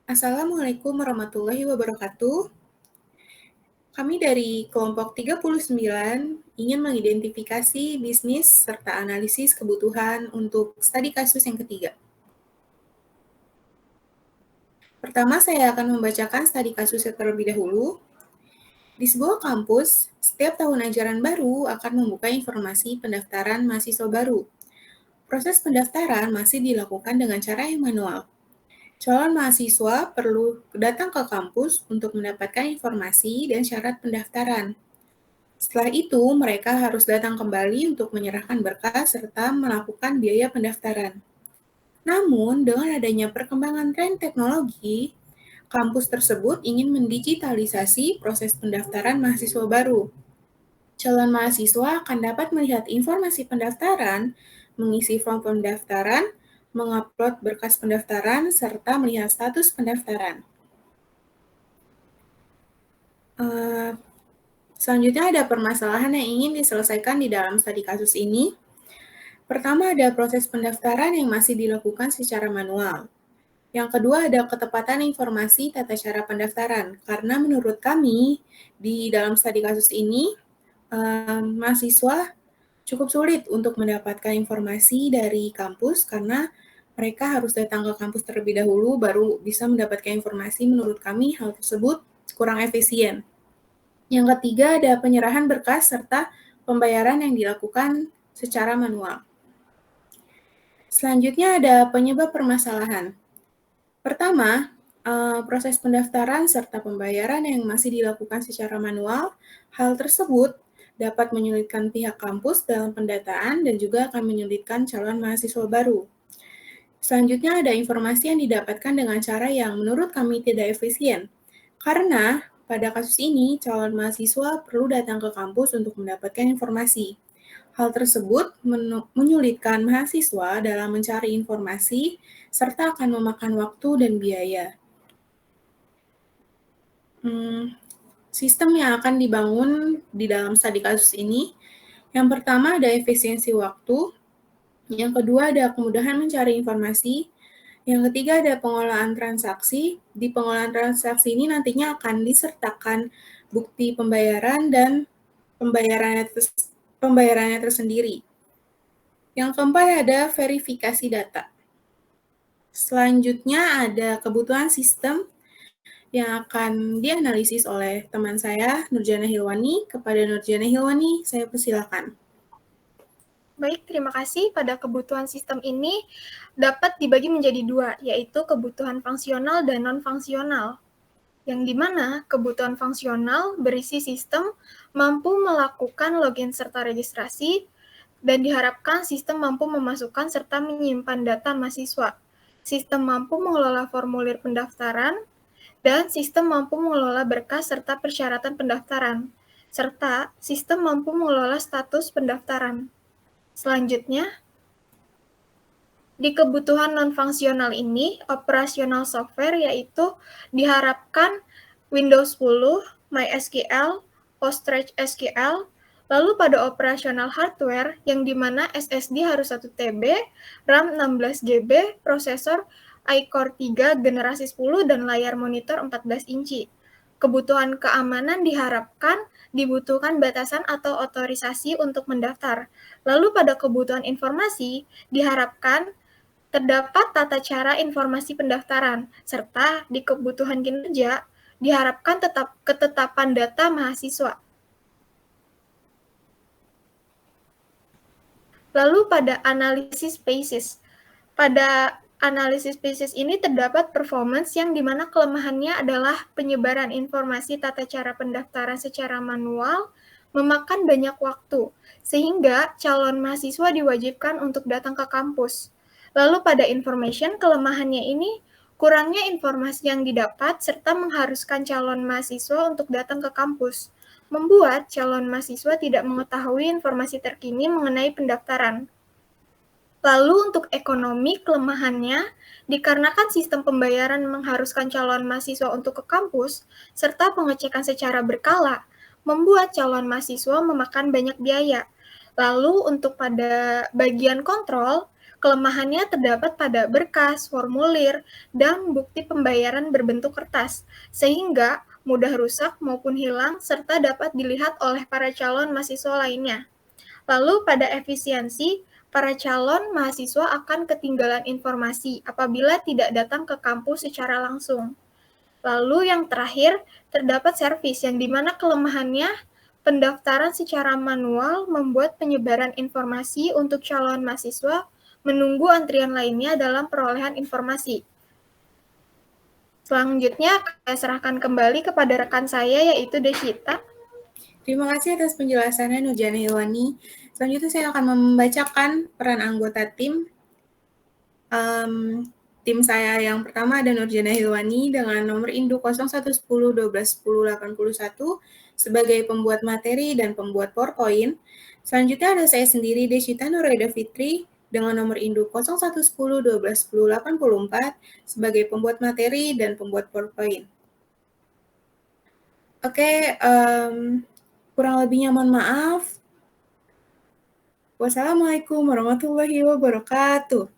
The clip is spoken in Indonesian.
Assalamualaikum warahmatullahi wabarakatuh. Kami dari kelompok 39 ingin mengidentifikasi bisnis serta analisis kebutuhan untuk studi kasus yang ketiga. Pertama, saya akan membacakan studi kasusnya terlebih dahulu. Di sebuah kampus, setiap tahun ajaran baru akan membuka informasi pendaftaran mahasiswa baru. Proses pendaftaran masih dilakukan dengan cara yang manual. Calon mahasiswa perlu datang ke kampus untuk mendapatkan informasi dan syarat pendaftaran. Setelah itu, mereka harus datang kembali untuk menyerahkan berkas serta melakukan biaya pendaftaran. Namun, dengan adanya perkembangan tren teknologi, kampus tersebut ingin mendigitalisasi proses pendaftaran mahasiswa baru. Calon mahasiswa akan dapat melihat informasi pendaftaran, mengisi form pendaftaran, mengupload berkas pendaftaran, serta melihat status pendaftaran. Selanjutnya ada permasalahan yang ingin diselesaikan di dalam studi kasus ini. Pertama, ada proses pendaftaran yang masih dilakukan secara manual. Yang kedua, ada ketepatan informasi tata cara pendaftaran. Karena menurut kami, di dalam studi kasus ini, mahasiswa cukup sulit untuk mendapatkan informasi dari kampus karena mereka harus datang ke kampus terlebih dahulu baru bisa mendapatkan informasi. Menurut kami, hal tersebut kurang efisien. Yang ketiga, ada penyerahan berkas serta pembayaran yang dilakukan secara manual. Selanjutnya ada penyebab permasalahan. Pertama, proses pendaftaran serta pembayaran yang masih dilakukan secara manual. Hal tersebut dapat menyulitkan pihak kampus dalam pendataan dan juga akan menyulitkan calon mahasiswa baru. Selanjutnya ada informasi yang didapatkan dengan cara yang menurut kami tidak efisien. Karena pada kasus ini, calon mahasiswa perlu datang ke kampus untuk mendapatkan informasi. Hal tersebut menyulitkan mahasiswa dalam mencari informasi serta akan memakan waktu dan biaya. Sistem yang akan dibangun di dalam studi kasus ini, yang pertama ada efisiensi waktu, yang kedua ada kemudahan mencari informasi, yang ketiga ada pengolahan transaksi. Di pengolahan transaksi ini nantinya akan disertakan bukti pembayaran dan pembayarannya tersendiri. Yang keempat ada verifikasi data. Selanjutnya ada kebutuhan sistem yang akan dianalisis oleh teman saya, Nurjana Hilwani. Kepada Nurjana Hilwani, saya persilakan. Baik, terima kasih. Pada kebutuhan sistem ini dapat dibagi menjadi dua, yaitu kebutuhan fungsional dan non-fungsional. Yang dimana kebutuhan fungsional berisi sistem mampu melakukan login serta registrasi, dan diharapkan sistem mampu memasukkan serta menyimpan data mahasiswa. Sistem mampu mengelola formulir pendaftaran, dan sistem mampu mengelola berkas serta persyaratan pendaftaran, serta sistem mampu mengelola status pendaftaran. Selanjutnya, di kebutuhan non-fungsional ini, operasional software yaitu diharapkan Windows 10, MySQL, PostgreSQL, lalu pada operasional hardware yang dimana SSD harus 1 TB, RAM 16 GB, prosesor iCore 3 generasi 10 dan layar monitor 14 inci. Kebutuhan keamanan diharapkan dibutuhkan batasan atau otorisasi untuk mendaftar. Lalu pada kebutuhan informasi diharapkan terdapat tata cara informasi pendaftaran, serta di kebutuhan kinerja diharapkan ketetapan data mahasiswa. Lalu pada analisis basis. Pada analisis basis ini terdapat performance yang dimana kelemahannya adalah penyebaran informasi tata cara pendaftaran secara manual, memakan banyak waktu, sehingga calon mahasiswa diwajibkan untuk datang ke kampus. Lalu pada information, kelemahannya ini kurangnya informasi yang didapat serta mengharuskan calon mahasiswa untuk datang ke kampus, membuat calon mahasiswa tidak mengetahui informasi terkini mengenai pendaftaran. Lalu untuk ekonomi, kelemahannya dikarenakan sistem pembayaran mengharuskan calon mahasiswa untuk ke kampus, serta pengecekan secara berkala, membuat calon mahasiswa memakan banyak biaya. Lalu untuk pada bagian kontrol, Kelemahannya terdapat pada berkas, formulir, dan bukti pembayaran berbentuk kertas, sehingga mudah rusak maupun hilang serta dapat dilihat oleh para calon mahasiswa lainnya. Lalu pada efisiensi, para calon mahasiswa akan ketinggalan informasi apabila tidak datang ke kampus secara langsung. Lalu yang terakhir, terdapat servis yang dimana kelemahannya pendaftaran secara manual membuat penyebaran informasi untuk calon mahasiswa menunggu antrian lainnya dalam perolehan informasi. Selanjutnya, saya serahkan kembali kepada rekan saya, yaitu Desita. Terima kasih atas penjelasannya Nurjana Hilwani. Selanjutnya saya akan membacakan peran anggota tim. Tim saya yang pertama ada Nurjana Hilwani dengan nomor induk 0110121081 sebagai pembuat materi dan pembuat PowerPoint. Selanjutnya ada saya sendiri, Desita Nuraida Fitri, dengan nomor induk 0110121084 sebagai pembuat materi dan pembuat PowerPoint. Oke, kurang lebihnya mohon maaf. Wassalamualaikum warahmatullahi wabarakatuh.